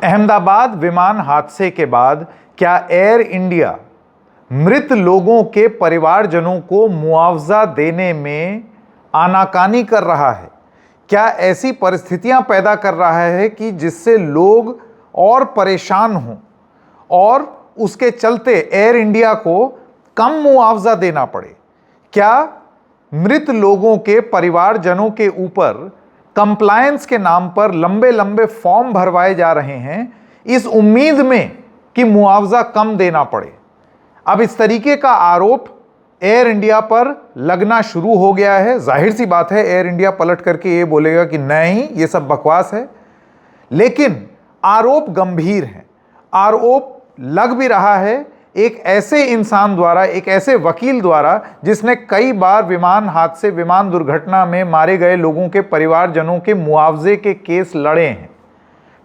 अहमदाबाद विमान हादसे के बाद क्या एयर इंडिया मृत लोगों के परिवारजनों को मुआवजा देने में आनाकानी कर रहा है? क्या ऐसी परिस्थितियां पैदा कर रहा है कि जिससे लोग और परेशान हों और उसके चलते एयर इंडिया को कम मुआवजा देना पड़े? क्या मृत लोगों के परिवारजनों के ऊपर कंप्लायंस के नाम पर लंबे लंबे फॉर्म भरवाए जा रहे हैं इस उम्मीद में कि मुआवजा कम देना पड़े? अब इस तरीके का आरोप एयर इंडिया पर लगना शुरू हो गया है। जाहिर सी बात है, एयर इंडिया पलट करके ये बोलेगा कि नहीं, ये सब बकवास है, लेकिन आरोप गंभीर है। आरोप लग भी रहा है एक ऐसे इंसान द्वारा, एक ऐसे वकील द्वारा जिसने कई बार विमान हादसे, विमान दुर्घटना में मारे गए लोगों के परिवारजनों के मुआवजे के केस लड़े हैं।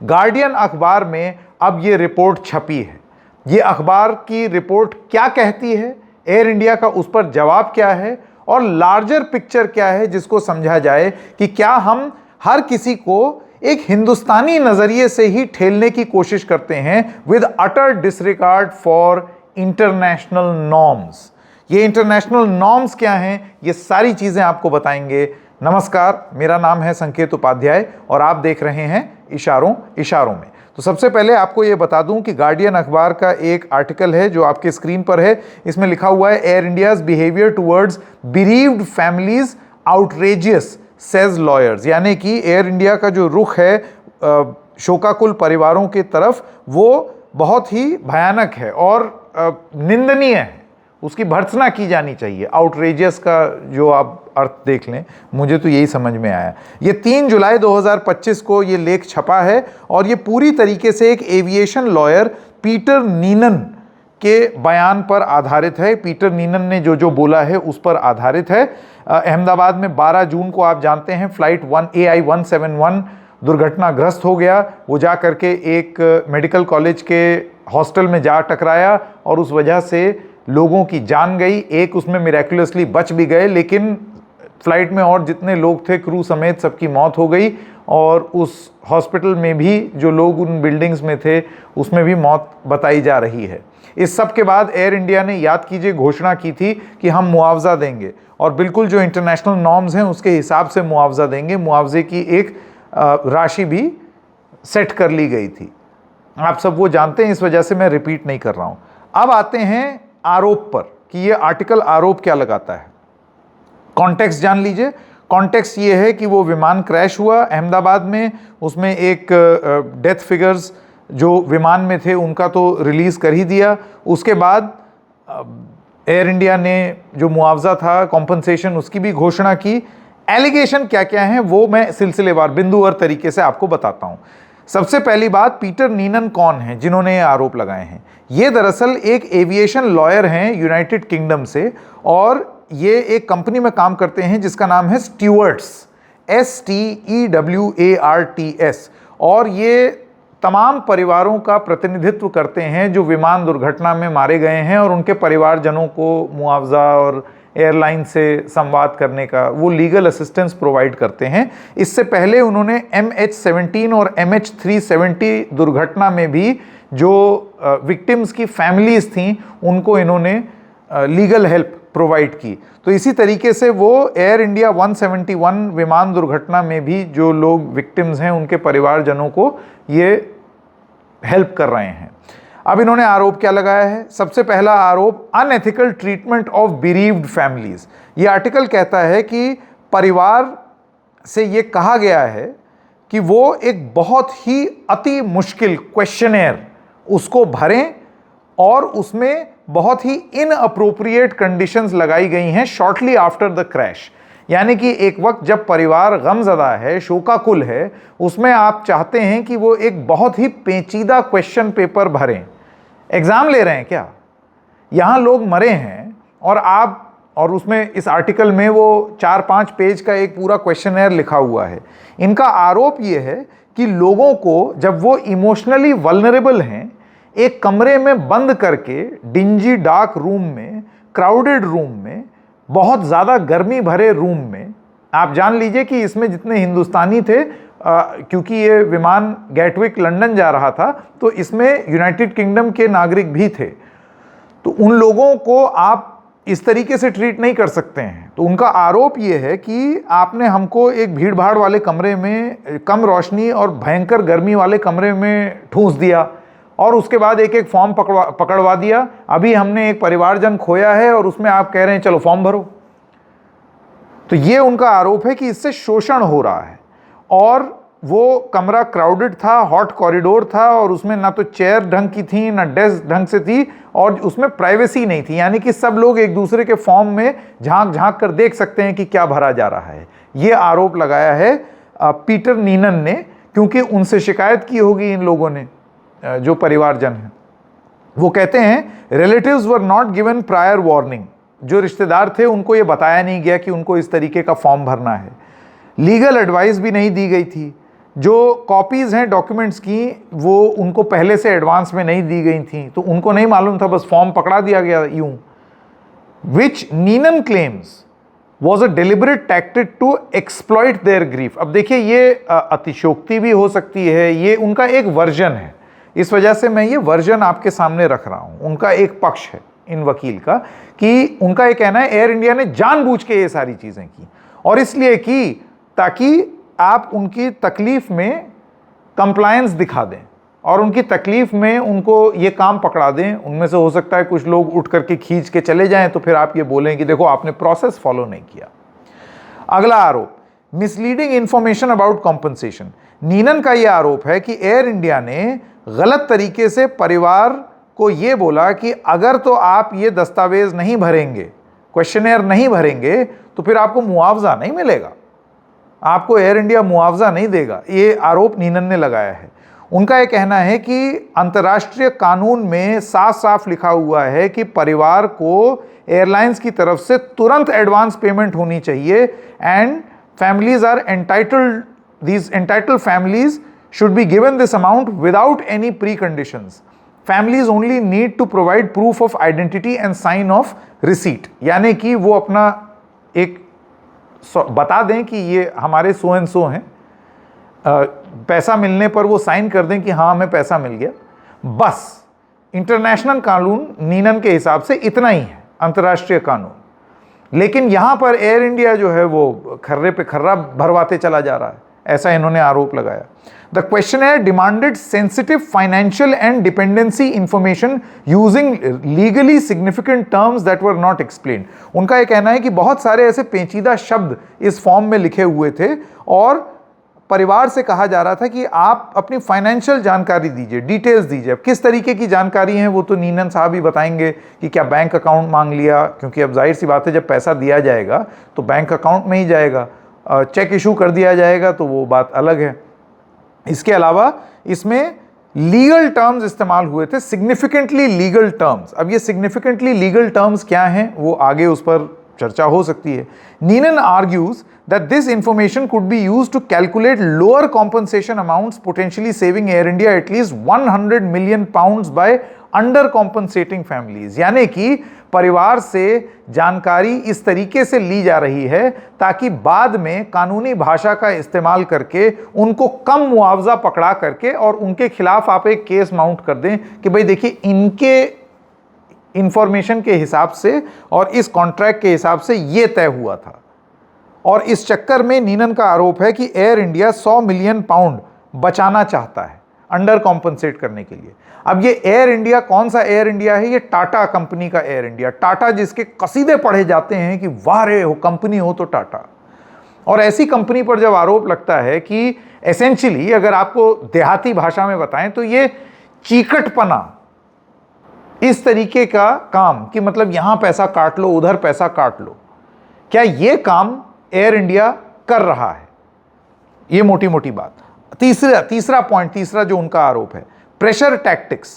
गार्डियन अखबार में अब ये रिपोर्ट छपी है। ये अखबार की रिपोर्ट क्या कहती है, एयर इंडिया का उस पर जवाब क्या है और लार्जर पिक्चर क्या है, जिसको समझा जाए कि क्या हम हर किसी को एक हिंदुस्तानी नजरिए से ही ठेलने की कोशिश करते हैं with utter disregard for international norms. ये इंटरनेशनल नॉर्म्स क्या हैं, ये सारी चीजें आपको बताएंगे। नमस्कार, मेरा नाम है संकेत उपाध्याय और आप देख रहे हैं इशारों इशारों में। तो सबसे पहले आपको ये बता दूं कि गार्डियन अखबार का एक आर्टिकल है जो आपके स्क्रीन पर है। इसमें लिखा हुआ है Air India's behaviour towards bereaved families outrageous says lawyers, यानी कि एयर इंडिया का जो रुख है शोकाकुल परिवारों की तरफ वो बहुत ही भयानक है और निंदनीय है, उसकी भर्त्सना की जानी चाहिए। आउटरेजियस का जो आप अर्थ देख लें, मुझे तो यही समझ में आया। ये 3 जुलाई 2025 को ये लेख छपा है और ये पूरी तरीके से एक एविएशन लॉयर पीटर नीनन के बयान पर आधारित है। पीटर नीनन ने जो जो बोला है उस पर आधारित है। अहमदाबाद में 12 जून को आप जानते हैं फ्लाइट AI 171 दुर्घटनाग्रस्त हो गया। वो जा करके एक मेडिकल कॉलेज के हॉस्टल में जा टकराया और उस वजह से लोगों की जान गई। एक उसमें मिरेकुलसली बच भी गए, लेकिन फ्लाइट में और जितने लोग थे क्रू समेत सबकी मौत हो गई और उस हॉस्पिटल में भी जो लोग उन बिल्डिंग्स में थे उसमें भी मौत बताई जा रही है। इस सब के बाद एयर इंडिया ने, याद कीजिए, घोषणा की थी कि हम मुआवजा देंगे और बिल्कुल जो इंटरनेशनल नॉर्म्स हैं उसके हिसाब से मुआवजा देंगे। मुआवजे की एक राशि भी सेट कर ली गई थी। आप सब वो जानते हैं, इस वजह से मैं रिपीट नहीं कर रहा हूं। अब आते हैं आरोप पर कि ये आर्टिकल आरोप क्या लगाता है। कॉन्टेक्स्ट जान लीजिए। कॉन्टेक्स्ट ये है कि वो विमान क्रैश हुआ अहमदाबाद में, उसमें एक डेथ फिगर्स जो विमान में थे उनका तो रिलीज कर ही दिया। उसके बाद एयर इंडिया ने जो मुआवजा था, कॉम्पनसेशन, उसकी भी घोषणा की। एलिगेशन क्या क्या है वो मैं सिलसिलेवार, बिंदुवार तरीके से आपको बताता हूं। सबसे पहली बात, पीटर नीनन कौन है जिन्होंने ये आरोप लगाए हैं? ये दरअसल एक एविएशन लॉयर हैं यूनाइटेड किंगडम से और ये एक कंपनी में काम करते हैं जिसका नाम है स्टीवर्ट्स, STEWARTS, और ये तमाम परिवारों का प्रतिनिधित्व करते हैं जो विमान दुर्घटना में मारे गए हैं और उनके परिवारजनों को मुआवजा और एयरलाइन से संवाद करने का वो लीगल असिस्टेंस प्रोवाइड करते हैं। इससे पहले उन्होंने MH17 और MH370 दुर्घटना में भी जो विक्टिम्स की फैमिलीज थीं उनको इन्होंने लीगल हेल्प प्रोवाइड की। तो इसी तरीके से वो एयर इंडिया 171 विमान दुर्घटना में भी जो लोग विक्टिम्स हैं उनके परिवारजनों को ये हेल्प कर रहे हैं। अब इन्होंने आरोप क्या लगाया है? सबसे पहला आरोप, अनएथिकल ट्रीटमेंट ऑफ बिरीव्ड फैमिलीज। ये आर्टिकल कहता है कि परिवार से ये कहा गया है कि वो एक बहुत ही अति मुश्किल क्वेश्चनेयर उसको भरें और उसमें बहुत ही इनअप्रोप्रिएट कंडीशंस लगाई गई हैं शॉर्टली आफ्टर द क्रैश। यानी कि एक वक्त जब परिवार गमजदा है, शोकाकुल है, उसमें आप चाहते हैं कि वो एक बहुत ही पेचीदा क्वेश्चन पेपर भरें। एग्जाम ले रहे हैं क्या? यहां लोग मरे हैं और उसमें इस आर्टिकल में वो 4-5 पेज का एक पूरा क्वेश्चनर लिखा हुआ है। इनका आरोप ये है कि लोगों को जब वो इमोशनली वल्नरेबल हैं, एक कमरे में बंद करके, डिंजी डार्क रूम में, क्राउडेड रूम में, बहुत ज़्यादा गर्मी भरे रूम में, आप जान लीजिए कि इसमें जितने हिंदुस्तानी थे क्योंकि ये विमान गैटविक लंदन जा रहा था, तो इसमें यूनाइटेड किंगडम के नागरिक भी थे, तो उन लोगों को आप इस तरीके से ट्रीट नहीं कर सकते हैं। तो उनका आरोप ये है कि आपने हमको एक भीड़ भाड़ वाले कमरे में, कम रोशनी और भयंकर गर्मी वाले कमरे में ठूंस दिया और उसके बाद एक एक फॉर्म पकड़वा दिया। अभी हमने एक परिवारजन खोया है और उसमें आप कह रहे हैं चलो फॉर्म भरो। तो ये उनका आरोप है कि इससे शोषण हो रहा है। और वो कमरा क्राउडेड था, हॉट कॉरिडोर था, और उसमें ना तो चेयर ढंग की थी, ना डेस्क ढंग से थी, और उसमें प्राइवेसी नहीं थी, यानी कि सब लोग एक दूसरे के फॉर्म में झांक झांक कर देख सकते हैं कि क्या भरा जा रहा है। ये आरोप लगाया है पीटर नीनन ने, क्योंकि उनसे शिकायत की होगी इन लोगों ने, जो परिवारजन हैं। वो कहते हैं relatives were not given prior warning, जो रिश्तेदार थे उनको ये बताया नहीं गया कि उनको इस तरीके का फॉर्म भरना है। लीगल एडवाइस भी नहीं दी गई थी। जो कॉपीज़ हैं डॉक्यूमेंट्स की, वो उनको पहले से एडवांस में नहीं दी गई थी, तो उनको नहीं मालूम था, बस फॉर्म पकड़ा दिया गया यूं। Which Neenan claims was a deliberate tactic to exploit their grief. अब देखिए, ये अतिशयोक्ति भी हो सकती है, ये उनका एक वर्जन है, इस वजह से मैं ये वर्जन आपके सामने रख रहा हूं। उनका एक पक्ष है इन वकील का, कि उनका ये कहना है एयर इंडिया ने जानबूझ के ये सारी चीज़ें की, और इसलिए की ताकि आप उनकी तकलीफ में कंप्लायंस दिखा दें और उनकी तकलीफ में उनको ये काम पकड़ा दें। उनमें से हो सकता है कुछ लोग उठ करके खींच के चले जाएं, तो फिर आप ये बोलें कि देखो आपने प्रोसेस फॉलो नहीं किया। अगला आरोप, मिसलीडिंग इंफॉर्मेशन अबाउट कॉम्पनसेशन। नीनन का यह आरोप है कि एयर इंडिया ने गलत तरीके से परिवार को ये बोला कि अगर तो आप ये दस्तावेज नहीं भरेंगे, क्वेश्चनेयर नहीं भरेंगे, तो फिर आपको मुआवजा नहीं मिलेगा, आपको एयर इंडिया मुआवजा नहीं देगा। ये आरोप नीनन ने लगाया है। उनका यह कहना है कि अंतर्राष्ट्रीय कानून में साफ साफ लिखा हुआ है कि परिवार को एयरलाइंस की तरफ से तुरंत एडवांस पेमेंट होनी चाहिए, and families are entitled, these entitled families should be given this amount without any preconditions. Families only need to provide proof of identity and sign of receipt, यानी कि वो अपना एक बता दें कि ये हमारे सो एंड सो हैं, पैसा मिलने पर वो साइन कर दें कि हाँ हमें पैसा मिल गया। बस इंटरनेशनल कानून नीनन के हिसाब से इतना ही है, अंतर्राष्ट्रीय कानून। लेकिन यहां पर एयर इंडिया जो है वो खर्रे पे खर्रा भरवाते चला जा रहा है, ऐसा इन्होंने आरोप लगाया। The questioner demanded sensitive financial and dependency information using legally significant terms that were not explained. उनका यह कहना है कि बहुत सारे ऐसे पेचीदा शब्द इस फॉर्म में लिखे हुए थे, और परिवार से कहा जा रहा था कि आप अपनी फाइनेंशियल जानकारी दीजिए, डिटेल्स दीजिए। अब किस तरीके की जानकारी है वो तो नीनन साहब ही बताएंगे कि क्या बैंक अकाउंट मांग लिया, क्योंकि अब जाहिर सी बात है जब पैसा दिया जाएगा तो बैंक अकाउंट में ही जाएगा, चेक इशू कर दिया जाएगा तो वो बात अलग है। इसके अलावा इसमें लीगल टर्म्स इस्तेमाल हुए थे, सिग्निफिकेंटली लीगल टर्म्स। अब ये सिग्निफिकेंटली लीगल टर्म्स क्या हैं वो आगे उस पर चर्चा हो सकती है। नीनन argues that this information could be used to calculate lower compensation amounts, potentially saving Air India at least 100 million pounds by undercompensating families। यानी कि परिवार से जानकारी इस तरीके से ली जा रही है ताकि बाद में कानूनी भाषा का इस्तेमाल करके उनको कम मुआवजा पकड़ा करके और उनके खिलाफ आप एक केस माउंट कर दें कि भाई देखिए इनके इंफॉर्मेशन के हिसाब से और इस कॉन्ट्रैक्ट के हिसाब से ये तय हुआ था। और इस चक्कर में नीनन का आरोप है कि एयर इंडिया 100 मिलियन पाउंड बचाना चाहता है अंडर कॉम्पनसेट करने के लिए। अब ये एयर इंडिया कौन सा एयर इंडिया है? ये टाटा कंपनी का एयर इंडिया, टाटा जिसके कसीदे पढ़े जाते हैं कि वाह रे हो कंपनी हो तो टाटा। और ऐसी कंपनी पर जब आरोप लगता है कि एसेंशियली अगर आपको देहाती भाषा में बताएं तो ये चीकटपना, इस तरीके का काम कि मतलब यहां पैसा काट लो उधर पैसा काट लो, क्या ये काम एयर इंडिया कर रहा है? ये मोटी मोटी बात। तीसरा पॉइंट, तीसरा जो उनका आरोप है, pressure tactics.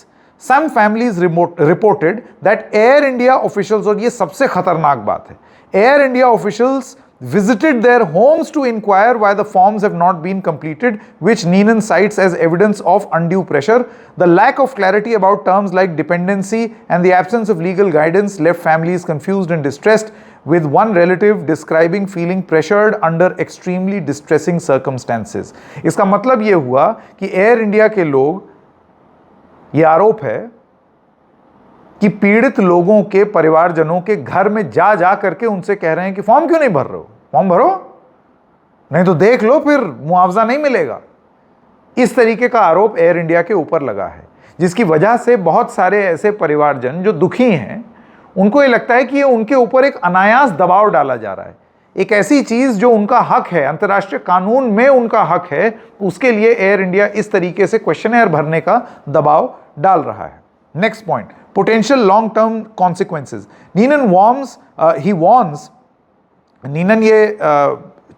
Some families reported that Air India officials, और ये सबसे खतरनाक बात है, Air India officials visited their homes to inquire why the forms have not been completed, which Neenan cites as evidence of undue pressure. The lack of clarity about terms like dependency and the absence of legal guidance left families confused and distressed. with one relative describing feeling pressured under extremely distressing circumstances. इसका मतलब ये हुआ कि air India के लोग, ये आरोप है कि पीड़ित लोगों के परिवारजनों के घर में जा जा करके उनसे कह रहे हैं कि फॉर्म क्यों नहीं भर रहे हो, फॉर्म भरो, नहीं तो देख लो फिर मुआवजा नहीं मिलेगा। इस तरीके का आरोप एयर इंडिया के ऊपर लगा है, जिसकी वजह से बहुत सारे ऐसे परिवारजन जो दुखी हैं, उनको ये लगता है कि ये उनके ऊपर एक अनायास दबाव डाला जा रहा है। एक ऐसी चीज जो उनका हक है, अंतर्राष्ट्रीय कानून में उनका हक है, उसके लिए एयर इंडिया इस तरीके से क्वेश्चनेयर भरने का दबाव डाल रहा है। Next point, potential long term consequences. Neenan ये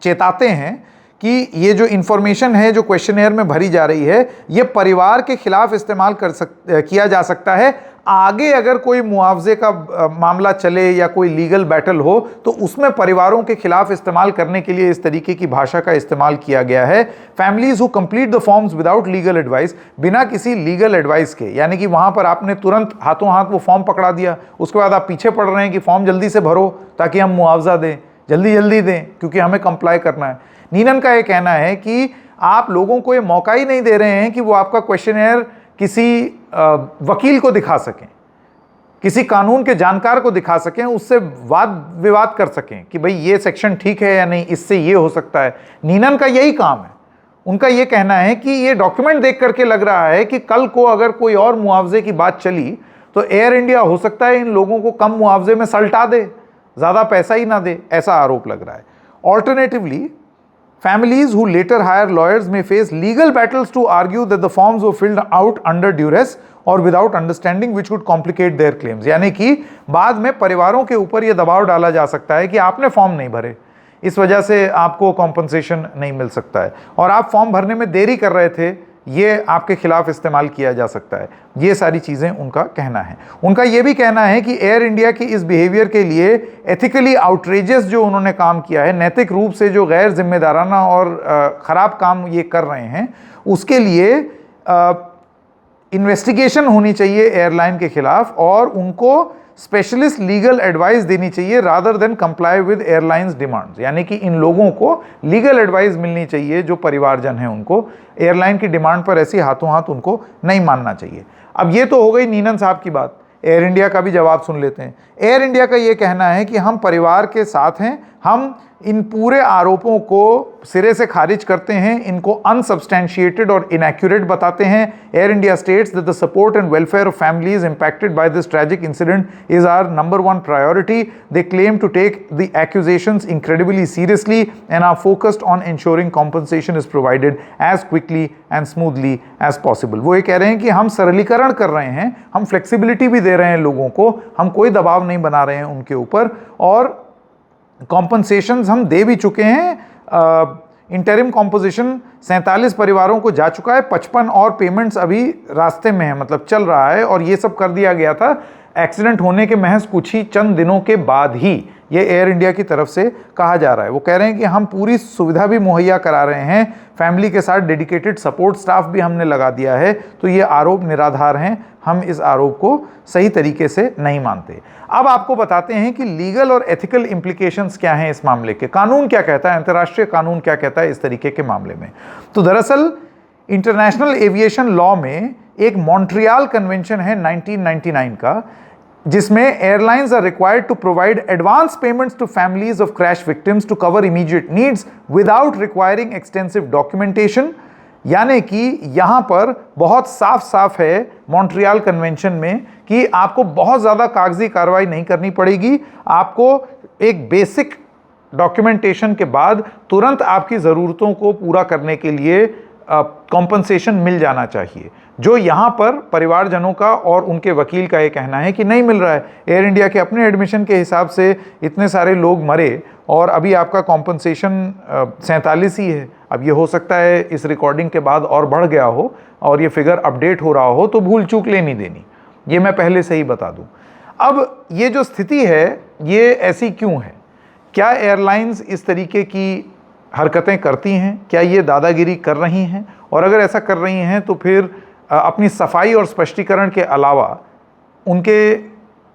चेताते हैं कि ये जो इंफॉर्मेशन है जो क्वेश्चनेयर में भरी जा रही है, ये परिवार के खिलाफ इस्तेमाल किया जा सकता है। आगे अगर कोई मुआवजे का मामला चले या कोई लीगल बैटल हो तो उसमें परिवारों के खिलाफ इस्तेमाल करने के लिए इस तरीके की भाषा का इस्तेमाल किया गया है। Families who complete the forms without legal advice, बिना किसी लीगल एडवाइस के, यानी कि वहां पर आपने तुरंत हाथों हाथ वो फॉर्म पकड़ा दिया, उसके बाद आप पीछे पड़ रहे हैं कि फॉर्म जल्दी से भरो ताकि हम मुआवजा दें, जल्दी जल्दी दें क्योंकि हमें कंप्लाई करना है। नीनन का ये कहना है कि आप लोगों को ये मौका ही नहीं दे रहे हैं कि वो आपका क्वेश्चनेयर किसी वकील को दिखा सकें, किसी कानून के जानकार को दिखा सकें, उससे वाद विवाद कर सकें कि भाई ये सेक्शन ठीक है या नहीं, इससे ये हो सकता है। नीनन का यही काम है। उनका ये कहना है कि ये डॉक्यूमेंट देख करके लग रहा है कि कल को अगर कोई और मुआवजे की बात चली तो एयर इंडिया हो सकता है इन लोगों को कम मुआवजे में सल्टा दे, ज़्यादा पैसा ही ना दे, ऐसा आरोप लग रहा है। Alternatively, families who later hire lawyers may face legal battles to argue that the forms were filled out under duress or without understanding, which would complicate their claims। यानी कि बाद में परिवारों के ऊपर यह दबाव डाला जा सकता है कि आपने फॉर्म नहीं भरे, इस वजह से आपको कॉम्पनसेशन नहीं मिल सकता है, और आप फॉर्म भरने में देरी कर रहे थे, ये आपके खिलाफ इस्तेमाल किया जा सकता है। ये सारी चीज़ें उनका कहना है। उनका ये भी कहना है कि एयर इंडिया की इस बिहेवियर के लिए एथिकली आउटरेजियस जो उन्होंने काम किया है, नैतिक रूप से जो गैर जिम्मेदाराना और ख़राब काम ये कर रहे हैं, उसके लिए इन्वेस्टिगेशन होनी चाहिए एयरलाइन के खिलाफ और उनको स्पेशलिस्ट लीगल एडवाइस देनी चाहिए rather than comply with airlines demands. यानी कि इन लोगों को लीगल एडवाइस मिलनी चाहिए, जो परिवारजन हैं उनको एयरलाइन की डिमांड पर ऐसी हाथों हाथ उनको नहीं मानना चाहिए। अब ये तो हो गई नीनन साहब की बात। एयर इंडिया का भी जवाब सुन लेते हैं। एयर इंडिया का ये कहना है कि हम परिवार के साथ हैं, हम इन पूरे आरोपों को सिरे से खारिज करते हैं, इनको अनसब्सटैंशिएटेड और इनएक्यूरेट बताते हैं। Air India states that the support and welfare of families impacted by this tragic incident is our number one priority. They claim to take the accusations incredibly seriously and are focused on ensuring compensation is provided as quickly and smoothly as possible। वो ये कह रहे हैं कि हम सरलीकरण कर रहे हैं, हम फ्लेक्सिबिलिटी भी दे रहे हैं लोगों को, हम कोई दबाव नहीं बना रहे हैं उनके ऊपर, और कॉम्पनसेशंस हम दे भी चुके हैं। इंटरिम कॉम्पोजिशन 47 परिवारों को जा चुका है, 55 और पेमेंट्स अभी रास्ते में है, मतलब चल रहा है, और ये सब कर दिया गया था एक्सीडेंट होने के महज कुछ ही चंद दिनों के बाद ही। ये एयर इंडिया की तरफ से कहा जा रहा है। वो कह रहे हैं कि हम पूरी सुविधा भी मुहैया करा रहे हैं, फैमिली के साथ डेडिकेटेड सपोर्ट स्टाफ भी हमने लगा दिया है। तो ये आरोप निराधार हैं, हम इस आरोप को सही तरीके से नहीं मानते। अब आपको बताते हैं कि लीगल और एथिकल इंप्लीकेशंस क्या हैं इस मामले के। कानून क्या कहता है, अंतर्राष्ट्रीय कानून क्या कहता है इस तरीके के मामले में। तो दरअसल इंटरनेशनल एविएशन लॉ में एक मॉन्ट्रियल कन्वेंशन है 1999 का, जिसमें airlines are required to provide advance payments to families of crash victims to cover immediate needs without requiring extensive documentation. यानी कि यहां पर बहुत साफ साफ है मॉन्ट्रियल कन्वेंशन में कि आपको बहुत ज़्यादा कागजी कार्रवाई नहीं करनी पड़ेगी, आपको एक बेसिक डॉक्यूमेंटेशन के बाद तुरंत आपकी ज़रूरतों को पूरा करने के लिए कॉम्पनसेशन मिल जाना चाहिए, जो यहाँ पर परिवारजनों का और उनके वकील का ये कहना है कि नहीं मिल रहा है। एयर इंडिया के अपने एडमिशन के हिसाब से इतने सारे लोग मरे और अभी आपका कॉम्पनसेशन 47 ही है। अब ये हो सकता है इस रिकॉर्डिंग के बाद और बढ़ गया हो और ये फिगर अपडेट हो रहा हो, तो भूल चूक लेनी देनी, ये मैं पहले से ही बता दूं। अब ये जो स्थिति है ये ऐसी क्यों है? क्या एयरलाइंस इस तरीके की हरकतें करती हैं? क्या ये दादागिरी कर रही हैं? और अगर ऐसा कर रही हैं तो फिर अपनी सफाई और स्पष्टीकरण के अलावा उनके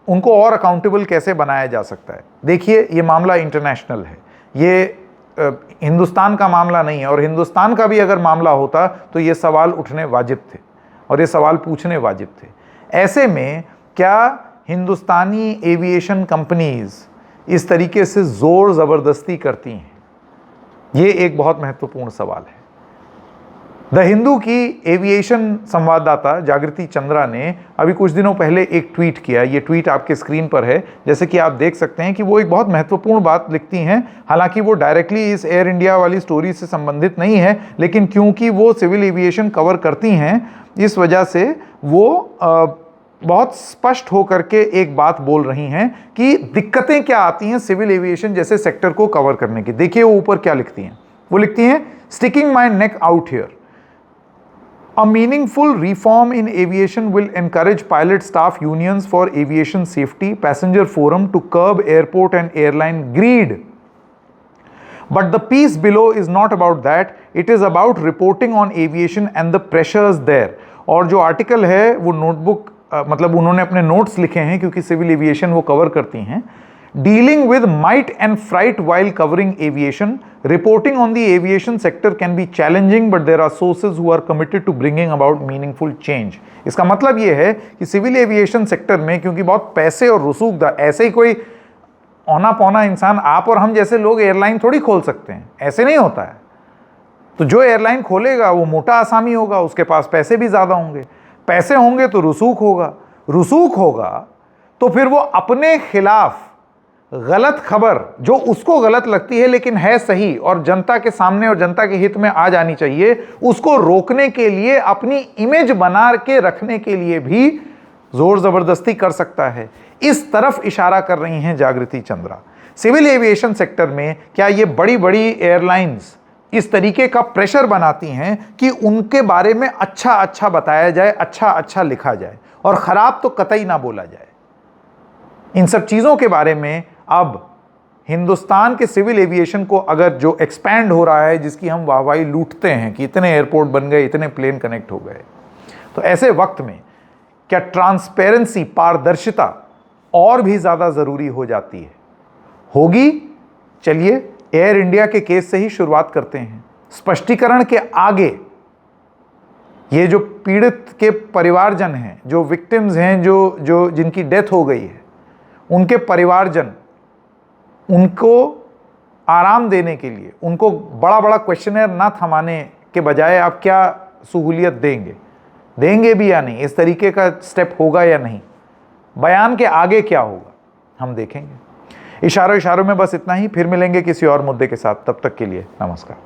उनको और अकाउंटेबल कैसे बनाया जा सकता है। देखिए, ये मामला इंटरनेशनल है, ये हिंदुस्तान का मामला नहीं है, और हिंदुस्तान का भी अगर मामला होता तो ये सवाल उठने वाजिब थे और ये सवाल पूछने वाजिब थे। ऐसे में क्या हिंदुस्तानी एविएशन कंपनीज इस तरीके से जोर ज़बरदस्ती करती हैं? ये एक बहुत महत्वपूर्ण सवाल है। द हिंदू की एविएशन संवाददाता जागृति चंद्रा ने अभी कुछ दिनों पहले एक ट्वीट किया। ये ट्वीट आपके स्क्रीन पर है। जैसे कि आप देख सकते हैं कि वो एक बहुत महत्वपूर्ण बात लिखती हैं। हालांकि वो डायरेक्टली इस एयर इंडिया वाली स्टोरी से संबंधित नहीं है, लेकिन क्योंकि वो सिविल एविएशन कवर करती हैं, इस वजह से वो बहुत स्पष्ट होकर के एक बात बोल रही हैं कि दिक्कतें क्या आती हैं सिविल एविएशन जैसे सेक्टर को कवर करने की। देखिए वो ऊपर क्या लिखती हैं। वो लिखती हैं, sticking my neck out here, a meaningful reform in aviation will encourage pilot staff unions for aviation safety, passenger forum to curb airport and airline greed. But the piece below is not about that, it is about reporting on aviation and the pressures there. और जो article है वो notebook मतलब उन्होंने अपने notes लिखे हैं क्योंकि सिविल एविएशन वो कवर करती हैं। Dealing with might and fright while covering aviation, reporting on the aviation sector can be challenging, but there are sources who are committed to bringing about meaningful change. इसका मतलब ये है कि civil aviation sector में क्योंकि बहुत पैसे और रसूखदार, ऐसे ही कोई औना पौना इंसान आप और हम जैसे लोग एयरलाइन थोड़ी खोल सकते हैं, ऐसे नहीं होता है। तो जो एयरलाइन खोलेगा वो मोटा आसामी होगा, उसके पास पैसे भी ज़्यादा होंगे, पैसे होंगे तो रसूख होगा, रसूख होगा तो फिर वो अपने खिलाफ गलत खबर जो उसको गलत लगती है लेकिन है सही और जनता के सामने और जनता के हित में आ जानी चाहिए, उसको रोकने के लिए, अपनी इमेज बना के रखने के लिए भी जोर जबरदस्ती कर सकता है। इस तरफ इशारा कर रही हैं जागृति चंद्रा। सिविल एविएशन सेक्टर में क्या ये बड़ी बड़ी एयरलाइंस इस तरीके का प्रेशर बनाती हैं कि उनके बारे में अच्छा अच्छा बताया जाए, अच्छा अच्छा लिखा जाए और खराब तो कतई ना बोला जाए। इन सब चीज़ों के बारे में अब हिंदुस्तान के सिविल एविएशन को अगर जो एक्सपैंड हो रहा है, जिसकी हम वाहवाही लूटते हैं कि इतने एयरपोर्ट बन गए, इतने प्लेन कनेक्ट हो गए, तो ऐसे वक्त में क्या ट्रांसपेरेंसी, पारदर्शिता और भी ज़्यादा ज़रूरी हो जाती है? होगी। चलिए एयर इंडिया के केस से ही शुरुआत करते हैं। स्पष्टीकरण के आगे ये जो पीड़ित के परिवारजन हैं, जो विक्टिम्स हैं, जो जिनकी डेथ हो गई है, उनके परिवारजन, उनको आराम देने के लिए उनको बड़ा बड़ा क्वेश्चनर ना थमाने के बजाय आप क्या सहूलियत देंगे भी या नहीं? इस तरीके का स्टेप होगा या नहीं? बयान के आगे क्या होगा हम देखेंगे। इशारों में बस इतना ही। फिर मिलेंगे किसी और मुद्दे के साथ। तब तक के लिए नमस्कार।